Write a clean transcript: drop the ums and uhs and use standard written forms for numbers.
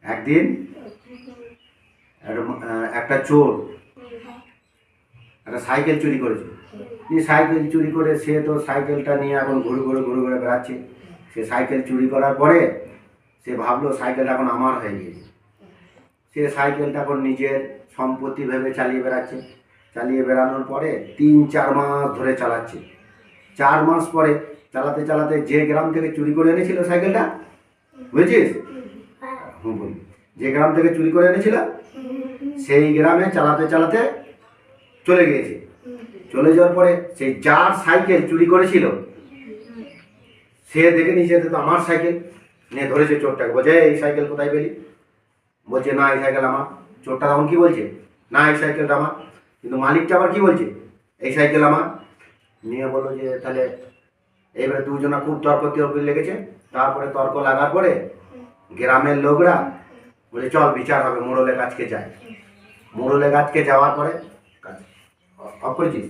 একদিন একটা চোর একটা সাইকেল চুরি করেছে। সাইকেল চুরি করে সে তো সাইকেলটা নিয়ে এখন ঘুরে ঘুরে বেড়াচ্ছে। সে সাইকেল চুরি করার পরে সে ভাবলো সাইকেলটা এখন আমার হয়ে গিয়েছে। সে সাইকেলটা এখন নিজের সম্পত্তি ভেবে চালিয়ে বেড়াচ্ছে। চালিয়ে বেড়ানোর পরে 3-4 মাস ধরে চালাচ্ছে। 4 মাস পরে চালাতে চালাতে যে গ্রাম থেকে চুরি করে এনেছিল সাইকেলটা, বুঝেছিস? বলি, যে গ্রাম থেকে চুরি করে এনেছিল সেই গ্রামে চালাতে চালাতে চলে গিয়েছে। চলে যাওয়ার পরে সেই যার সাইকেল চুরি করেছিল সে দেখে নিয়েছে তো আমার সাইকেল, নিয়ে ধরেছে চোরটাকে। বলছে এই সাইকেল কোথায় পেলি? বলছে না এই সাইকেল আমার। চোরটা তখন কি বলছে? না এই সাইকেলটা আমার। কিন্তু মালিকটা আবার কি বলছে? এই সাইকেল আমার। নিয়ে বললো যে তাহলে এবারে দুজনা খুব তর্ক লেগেছে। তারপরে তর্ক লাগার পরে গ্রামের লোকরা বলে চল বিচার হবে, মোড়লের কাছকে যাই। মোড়লের কাছকে যাওয়ার পরে অফ করেছিস?